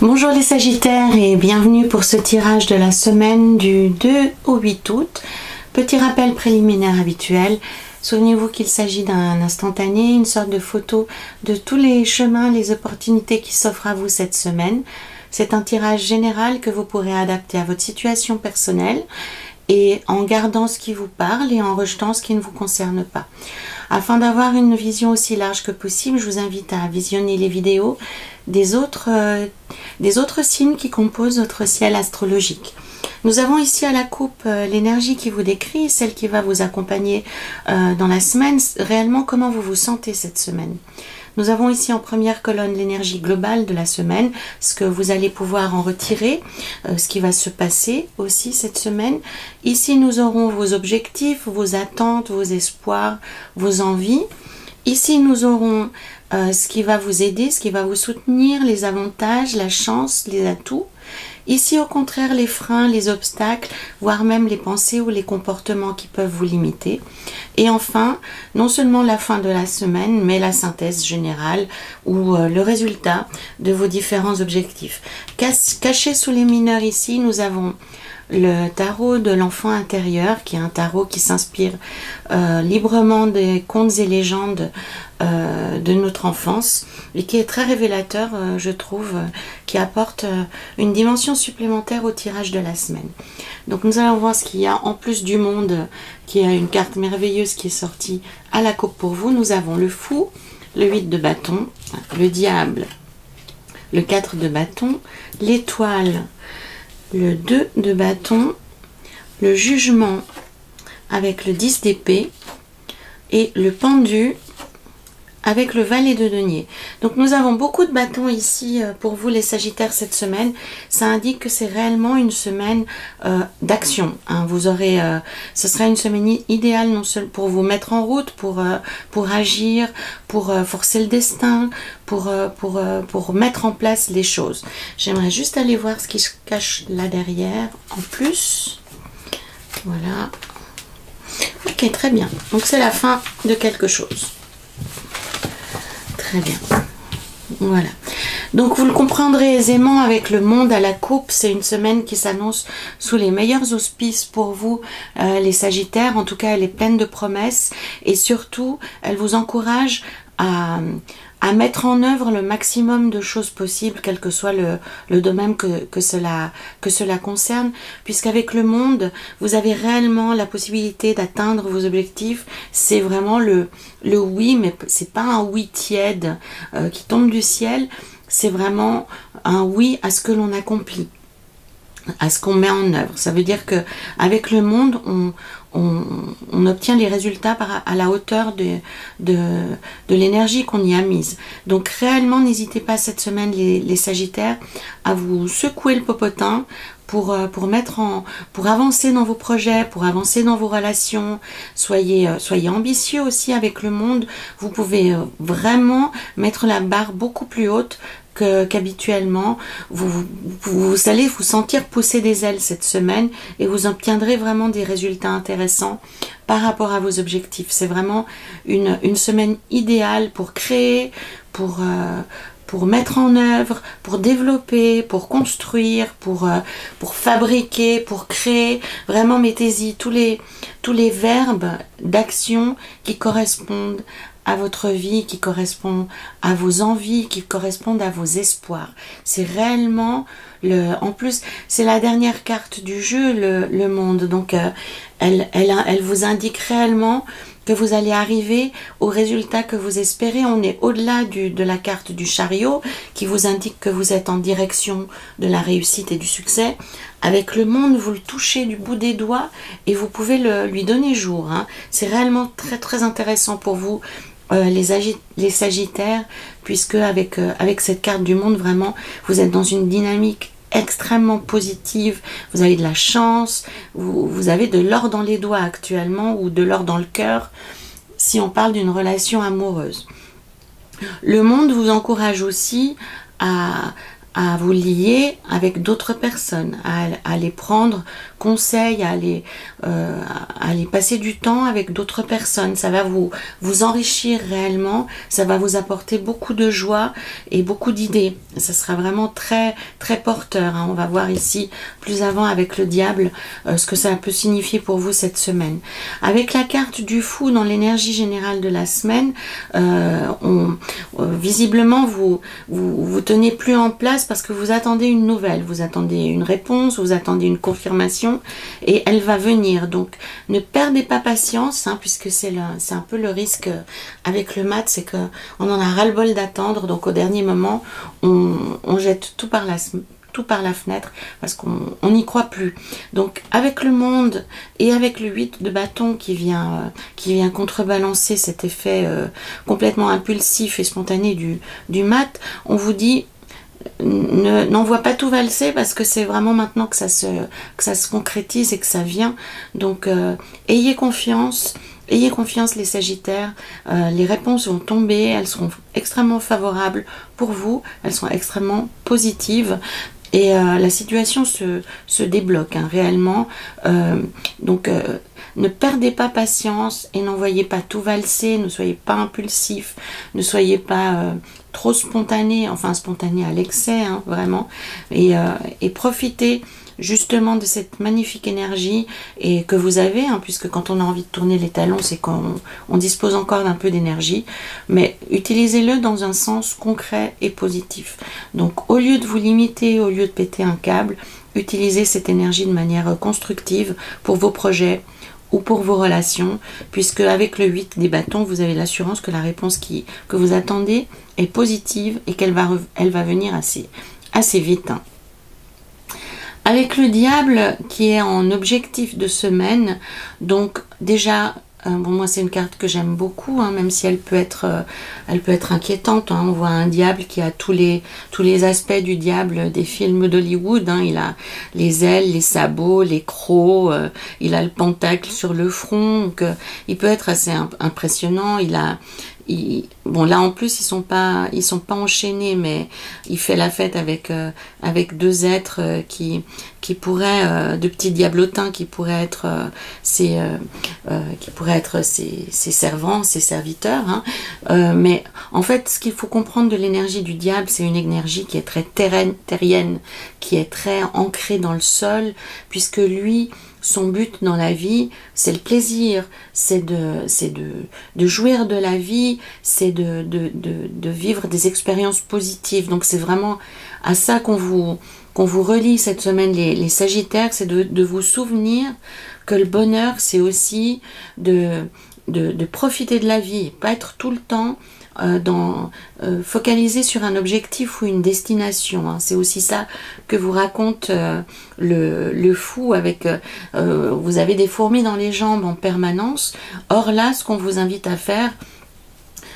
Bonjour les Sagittaires et bienvenue pour ce tirage de la semaine du 2 au 8 août. Petit rappel préliminaire habituel. Souvenez-vous qu'il s'agit d'un instantané, une sorte de photo de tous les chemins, les opportunités qui s'offrent à vous cette semaine. C'est un tirage général que vous pourrez adapter à votre situation personnelle et en gardant ce qui vous parle et en rejetant ce qui ne vous concerne pas. Afin d'avoir une vision aussi large que possible, je vous invite à visionner les vidéos des autres signes qui composent votre ciel astrologique. Nous avons ici à la coupe l'énergie qui vous décrit, celle qui va vous accompagner dans la semaine, réellement comment vous vous sentez cette semaine. Nous avons ici en première colonne l'énergie globale de la semaine, ce que vous allez pouvoir en retirer, ce qui va se passer aussi cette semaine. Ici, nous aurons vos objectifs, vos attentes, vos espoirs, vos envies. Ici, nous aurons ce qui va vous aider, ce qui va vous soutenir, les avantages, la chance, les atouts. Ici, au contraire, les freins, les obstacles, voire même les pensées ou les comportements qui peuvent vous limiter. Et enfin, non seulement la fin de la semaine, mais la synthèse générale ou le résultat de vos différents objectifs. Caché sous les mineurs ici, nous avons le tarot de l'enfant intérieur, qui est un tarot qui s'inspire librement des contes et légendes de notre enfance et qui est très révélateur, je trouve, qui apporte une dimension supplémentaire au tirage de la semaine. Donc nous allons voir ce qu'il y a en plus du monde, qui a une carte merveilleuse qui est sortie à la coupe pour vous. Nous avons le fou, le 8 de bâton, le diable, le 4 de bâton, l'étoile, le 2 de bâton, le jugement avec le 10 d'épée et le pendu avec le valet de denier. Donc nous avons beaucoup de bâtons ici pour vous les Sagittaires cette semaine. Ça indique que c'est réellement une semaine d'action. Hein. Vous aurez, ce sera une semaine idéale non seulement pour vous mettre en route, pour agir, pour forcer le destin, pour mettre en place les choses. J'aimerais juste aller voir ce qui se cache là derrière en plus. Voilà. Ok, très bien. Donc c'est la fin de quelque chose. Très bien. Voilà. Donc vous le comprendrez aisément avec le monde à la coupe. C'est une semaine qui s'annonce sous les meilleurs auspices pour vous, les Sagittaires. En tout cas, elle est pleine de promesses. Et surtout, elle vous encourage à mettre en œuvre le maximum de choses possibles, quel que soit le domaine que cela concerne, puisqu'avec le monde, vous avez réellement la possibilité d'atteindre vos objectifs. C'est vraiment le oui, mais c'est pas un oui tiède qui tombe du ciel, c'est vraiment un oui à ce que l'on accomplit, à ce qu'on met en œuvre. Ça veut dire que avec le monde, on obtient les résultats à la hauteur de l'énergie qu'on y a mise. Donc réellement, n'hésitez pas cette semaine, les Sagittaires, à vous secouer le popotin pour avancer dans vos projets, pour avancer dans vos relations. Soyez ambitieux aussi avec le monde. Vous pouvez vraiment mettre la barre beaucoup plus haute qu'habituellement. Vous allez vous sentir pousser des ailes cette semaine et vous obtiendrez vraiment des résultats intéressants par rapport à vos objectifs. C'est vraiment une semaine idéale pour créer, pour mettre en œuvre, pour développer, pour construire, pour fabriquer, pour créer. Vraiment, mettez-y tous les verbes d'action qui correspondent à votre vie, qui correspondent à vos envies, qui correspondent à vos espoirs. C'est réellement en plus, c'est la dernière carte du jeu, le monde. Donc, elle vous indique réellement que vous allez arriver au résultat que vous espérez. On est au-delà de la carte du chariot qui vous indique que vous êtes en direction de la réussite et du succès. Avec le monde, vous le touchez du bout des doigts et vous pouvez lui donner jour. Hein. C'est réellement très très intéressant pour vous, les Sagittaires, puisque avec cette carte du monde, vraiment, vous êtes dans une dynamique extrêmement positive, vous avez de la chance, vous avez de l'or dans les doigts actuellement ou de l'or dans le cœur si on parle d'une relation amoureuse. Le monde vous encourage aussi à vous lier avec d'autres personnes, à les prendre conseille à aller passer du temps avec d'autres personnes. Ça va vous enrichir réellement, ça va vous apporter beaucoup de joie et beaucoup d'idées. Ça sera vraiment très très porteur, hein. On va voir ici plus avant avec le diable ce que ça peut signifier pour vous cette semaine. Avec la carte du fou dans l'énergie générale de la semaine, visiblement vous tenez plus en place parce que vous attendez une nouvelle, vous attendez une réponse, vous attendez une confirmation et elle va venir. Donc ne perdez pas patience, hein, puisque c'est un peu le risque avec le mat, c'est qu'on en a ras-le-bol d'attendre, donc au dernier moment on jette tout par la fenêtre parce qu'on n'y croit plus. Donc avec le monde et avec le 8 de bâton qui vient contrebalancer cet effet complètement impulsif et spontané du mat, on vous dit n'envoie pas tout valser parce que c'est vraiment maintenant que ça se concrétise et que ça vient. Donc ayez confiance les Sagittaires, les réponses vont tomber, elles seront extrêmement favorables pour vous, elles sont extrêmement positives. Et la situation se débloque, hein, réellement. Donc ne perdez pas patience et n'envoyez pas tout valser, ne soyez pas impulsif, ne soyez pas trop spontané, enfin spontané à l'excès, hein, vraiment. Et profitez justement de cette magnifique énergie et que vous avez, hein, puisque quand on a envie de tourner les talons, c'est qu'on dispose encore d'un peu d'énergie, mais utilisez-le dans un sens concret et positif. Donc au lieu de vous limiter, au lieu de péter un câble, utilisez cette énergie de manière constructive pour vos projets ou pour vos relations, puisque avec le 8 des bâtons, vous avez l'assurance que la réponse que vous attendez est positive et qu'elle va venir assez vite, hein. Avec le diable qui est en objectif de semaine, donc déjà, bon, moi c'est une carte que j'aime beaucoup, hein, même si elle peut être inquiétante, hein. On voit un diable qui a tous les aspects du diable des films d'Hollywood, hein. Il a les ailes, les sabots, les crocs, il a le pentacle sur le front, donc il peut être assez impressionnant. Bon là en plus ils sont pas enchaînés, mais il fait la fête avec deux êtres qui pourraient, de petits diablotins qui pourraient être ses servants, ses serviteurs, hein. Mais en fait ce qu'il faut comprendre de l'énergie du diable, c'est une énergie qui est très terrienne, qui est très ancrée dans le sol, puisque lui, son but dans la vie, c'est le plaisir, c'est de jouir de la vie, c'est de vivre des expériences positives. Donc c'est vraiment à ça qu'on vous relie cette semaine, les Sagittaires, c'est de vous souvenir que le bonheur, c'est aussi de profiter de la vie, pas être tout le temps focaliser sur un objectif ou une destination, hein. C'est aussi ça que vous raconte le fou avec vous avez des fourmis dans les jambes en permanence. Or là, ce qu'on vous invite à faire,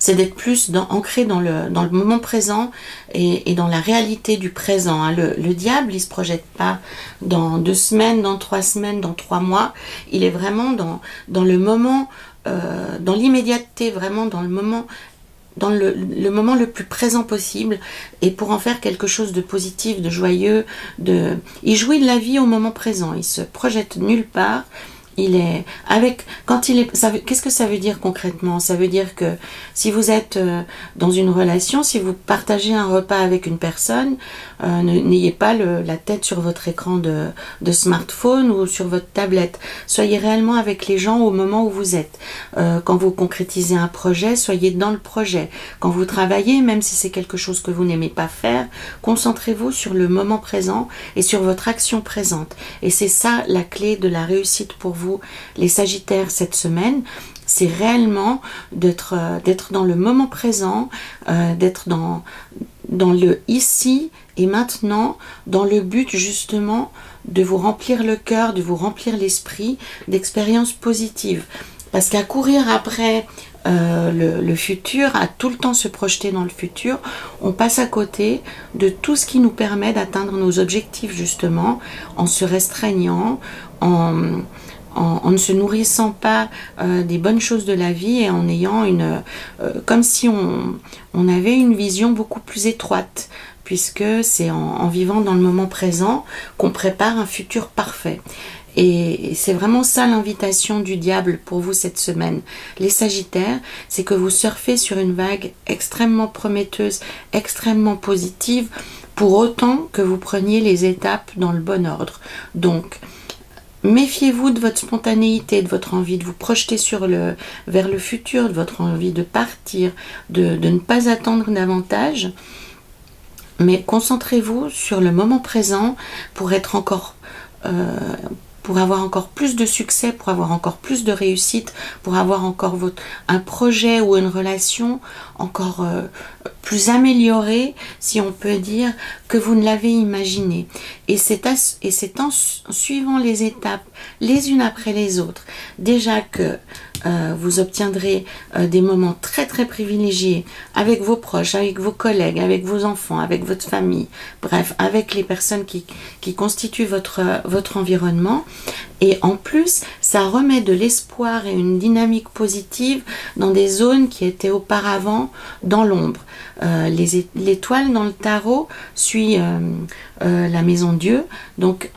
c'est d'être plus ancré dans le moment présent et dans la réalité du présent, hein. Le diable, il ne se projette pas dans 2 semaines, dans 3 semaines, dans 3 mois. Il est vraiment dans le moment, dans l'immédiateté, vraiment dans le moment, dans le moment le plus présent possible, et pour en faire quelque chose de positif, de joyeux, il jouit de la vie au moment présent, il se projette nulle part. Qu'est-ce que ça veut dire concrètement? Ça veut dire que si vous êtes dans une relation, si vous partagez un repas avec une personne, n'ayez pas la tête sur votre écran de smartphone ou sur votre tablette. Soyez réellement avec les gens au moment où vous êtes. Quand vous concrétisez un projet, soyez dans le projet. Quand vous travaillez, même si c'est quelque chose que vous n'aimez pas faire, concentrez-vous sur le moment présent et sur votre action présente. Et c'est ça la clé de la réussite pour vous, les Sagittaires, cette semaine. C'est réellement d'être dans le moment présent, d'être dans le ici et maintenant, dans le but justement de vous remplir le cœur, de vous remplir l'esprit d'expériences positives. Parce qu'à courir après le futur, à tout le temps se projeter dans le futur, on passe à côté de tout ce qui nous permet d'atteindre nos objectifs justement, en se restreignant, en ne se nourrissant pas des bonnes choses de la vie et en ayant comme si on avait une vision beaucoup plus étroite, puisque c'est en vivant dans le moment présent qu'on prépare un futur parfait. Et c'est vraiment ça l'invitation du diable pour vous cette semaine. Les Sagittaires, c'est que vous surfez sur une vague extrêmement prometteuse, extrêmement positive, pour autant que vous preniez les étapes dans le bon ordre. Donc, méfiez-vous de votre spontanéité, de votre envie de vous projeter vers le futur, de votre envie de partir, de ne pas attendre davantage. Mais concentrez-vous sur le moment présent pour être encore... pour avoir encore plus de succès, pour avoir encore plus de réussite, pour avoir encore un projet ou une relation encore plus améliorée, si on peut dire, que vous ne l'avez imaginé. Et c'est en suivant les étapes, les unes après les autres, déjà que vous obtiendrez des moments très très privilégiés avec vos proches, avec vos collègues, avec vos enfants, avec votre famille, bref, avec les personnes qui constituent votre environnement. Et en plus, ça remet de l'espoir et une dynamique positive dans des zones qui étaient auparavant dans l'ombre. L'étoile dans le tarot suit la maison Dieu, donc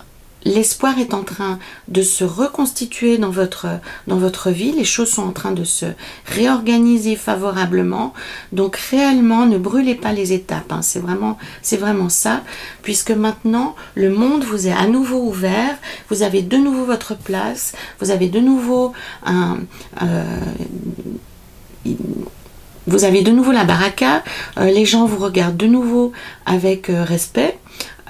l'espoir est en train de se reconstituer dans votre vie, les choses sont en train de se réorganiser favorablement, donc réellement ne brûlez pas les étapes, hein. C'est vraiment ça, puisque maintenant le monde vous est à nouveau ouvert, vous avez de nouveau votre place, vous avez de nouveau vous avez de nouveau la baraka, les gens vous regardent de nouveau avec respect,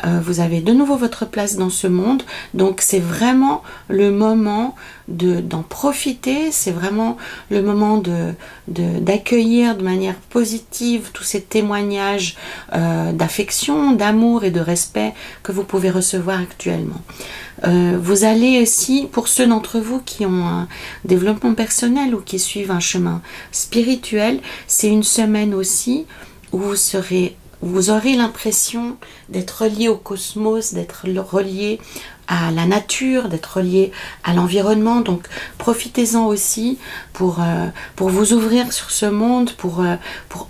vous avez de nouveau votre place dans ce monde, donc c'est vraiment le moment d'en profiter, c'est vraiment le moment d'accueillir de manière positive tous ces témoignages d'affection, d'amour et de respect que vous pouvez recevoir actuellement. Vous allez aussi, pour ceux d'entre vous qui ont un développement personnel ou qui suivent un chemin spirituel, c'est une semaine aussi où vous aurez l'impression d'être relié au cosmos, d'être relié à la nature, d'être relié à l'environnement. Donc profitez-en aussi pour vous ouvrir sur ce monde, pour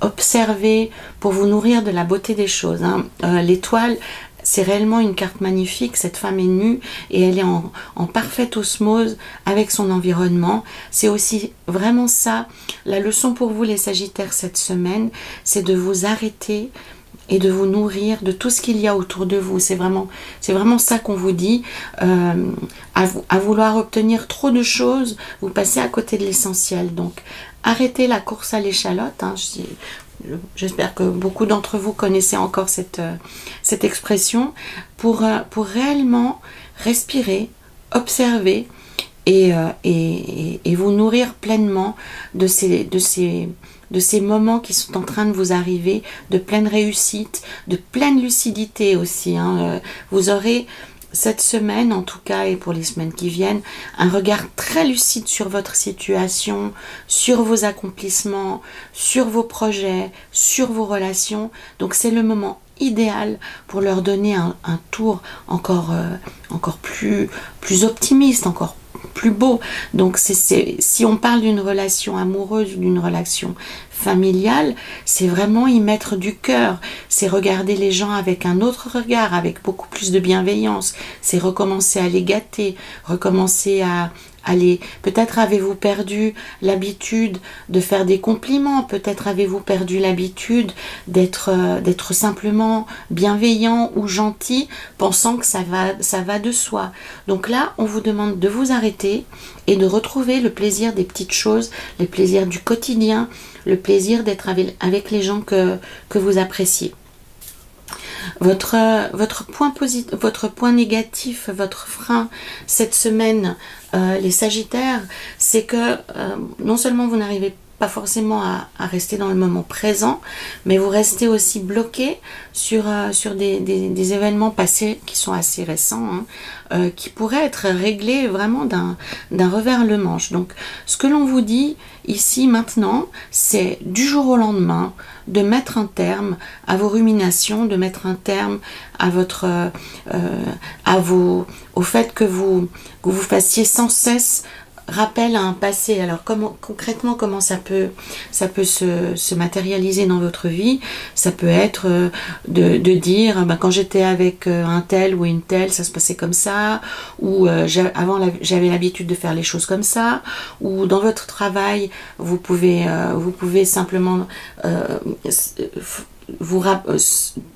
observer, pour vous nourrir de la beauté des choses, hein. L'étoile, c'est réellement une carte magnifique, cette femme est nue et elle est en parfaite osmose avec son environnement. C'est aussi vraiment ça, la leçon pour vous les Sagittaires cette semaine, c'est de vous arrêter et de vous nourrir de tout ce qu'il y a autour de vous. C'est vraiment ça qu'on vous dit. À vouloir obtenir trop de choses, vous passez à côté de l'essentiel. Donc arrêtez la course à l'échalote, hein. J'espère que beaucoup d'entre vous connaissez encore cette expression, pour réellement respirer, observer et vous nourrir pleinement de ces moments qui sont en train de vous arriver, de pleine réussite, de pleine lucidité aussi, hein. Vous aurez cette semaine, en tout cas, et pour les semaines qui viennent, un regard très lucide sur votre situation, sur vos accomplissements, sur vos projets, sur vos relations. Donc c'est le moment idéal pour leur donner un tour encore plus optimiste, encore plus beau. Donc si on parle d'une relation amoureuse, d'une relation familiale, c'est vraiment y mettre du cœur, c'est regarder les gens avec un autre regard, avec beaucoup plus de bienveillance, c'est recommencer à les gâter, recommencer à les... Peut-être avez-vous perdu l'habitude de faire des compliments, peut-être avez-vous perdu l'habitude d'être simplement bienveillant ou gentil, pensant que ça va de soi. Donc là, on vous demande de vous arrêter et de retrouver le plaisir des petites choses, le plaisir du quotidien, le plaisir d'être avec les gens que vous appréciez. Votre point négatif, votre frein cette semaine, les Sagittaires, c'est que non seulement vous n'arrivez pas forcément à rester dans le moment présent, mais vous restez aussi bloqué sur des événements passés qui sont assez récents, hein, qui pourraient être réglés vraiment d'un revers le manche. Donc ce que l'on vous dit ici maintenant, c'est du jour au lendemain de mettre un terme à vos ruminations, de mettre un terme à au fait que vous fassiez sans cesse rappelle à un passé. Alors concrètement, comment ça peut se matérialiser dans votre vie? Ça peut être de dire, quand j'étais avec un tel ou une telle, ça se passait comme ça, ou avant j'avais l'habitude de faire les choses comme ça, ou dans votre travail, vous pouvez simplement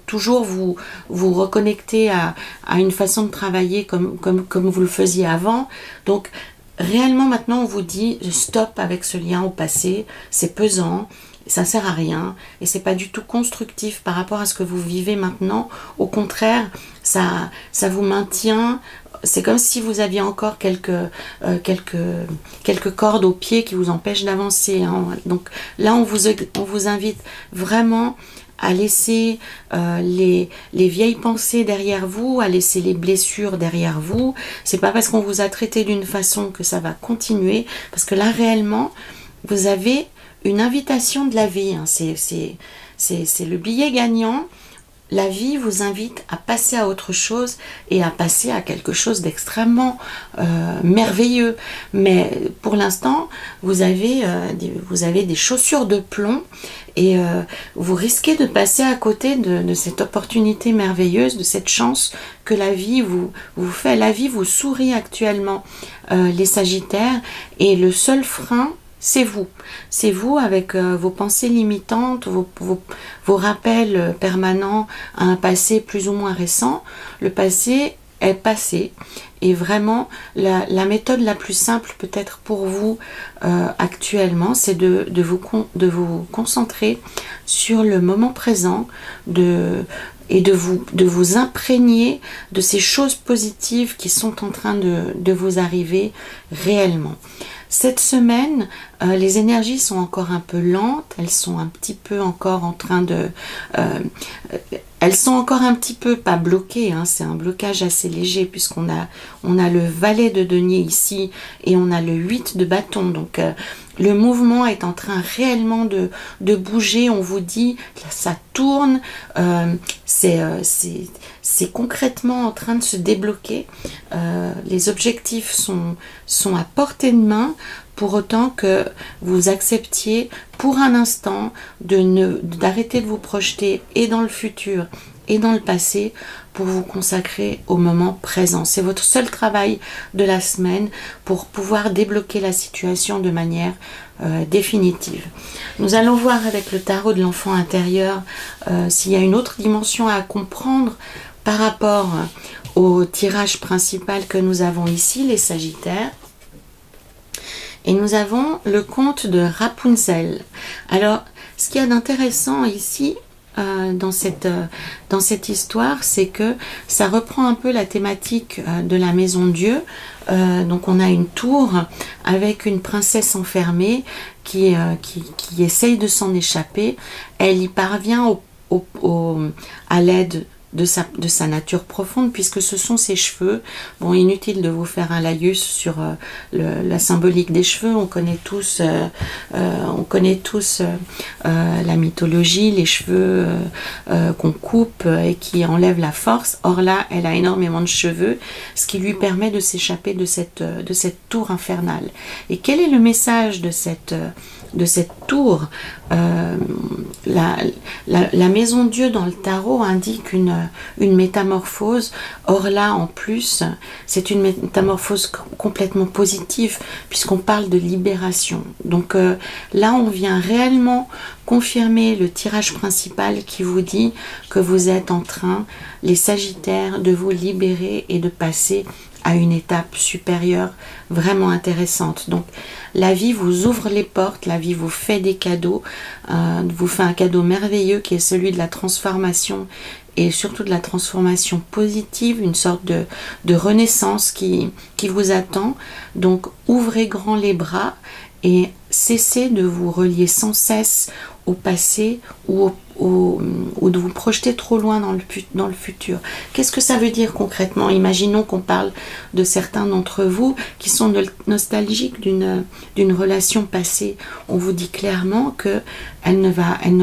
toujours vous reconnecter à une façon de travailler comme vous le faisiez avant. Donc réellement maintenant on vous dit stop avec ce lien au passé, c'est pesant, ça sert à rien et c'est pas du tout constructif par rapport à ce que vous vivez maintenant. Au contraire, ça vous maintient. C'est comme si vous aviez encore quelques cordes aux pieds qui vous empêchent d'avancer, hein. Donc là on vous invite vraiment à laisser les vieilles pensées derrière vous, à laisser les blessures derrière vous. C'est pas parce qu'on vous a traité d'une façon que ça va continuer, parce que là réellement vous avez une invitation de la vie, hein. C'est le billet gagnant. La vie vous invite à passer à autre chose et à passer à quelque chose d'extrêmement merveilleux. Mais pour l'instant, vous avez des chaussures de plomb et vous risquez de passer à côté de cette opportunité merveilleuse, de cette chance que la vie vous fait. La vie vous sourit actuellement, les Sagittaires, et le seul frein, c'est vous. C'est vous avec vos pensées limitantes, vos rappels permanents à un passé plus ou moins récent. Le passé est passé. Et vraiment, la méthode la plus simple peut-être pour vous actuellement, c'est de vous concentrer sur le moment présent, et de vous imprégner de ces choses positives qui sont en train de vous arriver réellement. Cette semaine, les énergies sont encore un peu lentes, elles sont un petit peu encore en train de... elles sont encore un petit peu, pas bloquées, hein, c'est un blocage assez léger puisqu'on a le valet de denier ici et on a le 8 de bâton. Donc le mouvement est en train réellement de bouger, on vous dit, là, ça tourne, c'est concrètement en train de se débloquer. Les objectifs sont à portée de main, pour autant que vous acceptiez pour un instant d'arrêter de vous projeter et dans le futur et dans le passé pour vous consacrer au moment présent. C'est votre seul travail de la semaine pour pouvoir débloquer la situation de manière définitive. Nous allons voir avec le tarot de l'enfant intérieur s'il y a une autre dimension à comprendre par rapport au tirage principal que nous avons ici, les Sagittaires. Et nous avons le conte de Rapunzel. Alors, ce qu'il y a d'intéressant ici, dans cette histoire, c'est que ça reprend un peu la thématique de la maison Dieu. Donc on a une tour avec une princesse enfermée qui essaye de s'en échapper. Elle y parvient à l'aide de sa nature profonde, puisque ce sont ses cheveux. Bon, inutile de vous faire un laïus sur la symbolique des cheveux. On connaît tous la mythologie, les cheveux qu'on coupe et qui enlèvent la force. Or là, elle a énormément de cheveux, ce qui lui permet de s'échapper de cette tour infernale. Et quel est le message de cette tour? La maison Dieu dans le tarot indique une métamorphose. Or là, en plus, c'est une métamorphose complètement positive puisqu'on parle de libération. Donc là, on vient réellement confirmer le tirage principal qui vous dit que vous êtes en train, les Sagittaires, de vous libérer et de passer à une étape supérieure vraiment intéressante. Donc la vie vous ouvre les portes, la vie vous fait des cadeaux, vous fait un cadeau merveilleux qui est celui de la transformation, et surtout de la transformation positive, une sorte de renaissance qui vous attend. Donc ouvrez grand les bras et cessez de vous relier sans cesse au passé ou ou de vous projeter trop loin dans le futur. Qu'est-ce que ça veut dire concrètement? Imaginons qu'on parle de certains d'entre vous qui sont nostalgiques d'une relation passée. On vous dit clairement que elle ne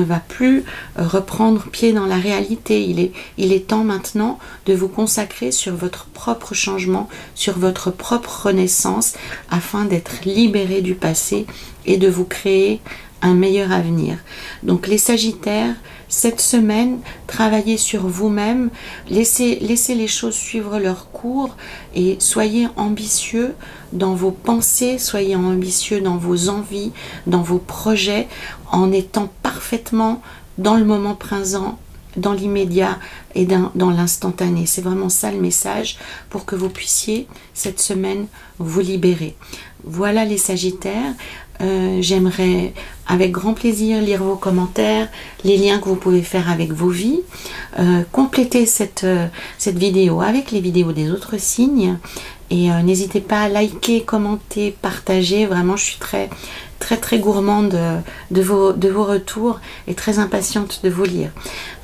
va plus reprendre pied dans la réalité. Il est temps maintenant de vous consacrer sur votre propre changement, sur votre propre renaissance, afin d'être libéré du passé et de vous créer un meilleur avenir. Donc les Sagittaires, cette semaine, travaillez sur vous-même, laissez les choses suivre leur cours et soyez ambitieux dans vos pensées, soyez ambitieux dans vos envies, dans vos projets, en étant parfaitement dans le moment présent, dans l'immédiat et dans l'instantané. C'est vraiment ça le message pour que vous puissiez cette semaine vous libérer. Voilà les Sagittaires. J'aimerais avec grand plaisir lire vos commentaires, les liens que vous pouvez faire avec vos vies, compléter cette vidéo avec les vidéos des autres signes et n'hésitez pas à liker, commenter, partager. Vraiment, je suis très gourmande de vos retours et très impatiente de vous lire.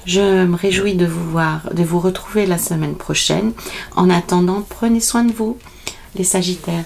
Je me réjouis de vous retrouver la semaine prochaine. En attendant, prenez soin de vous, les Sagittaires.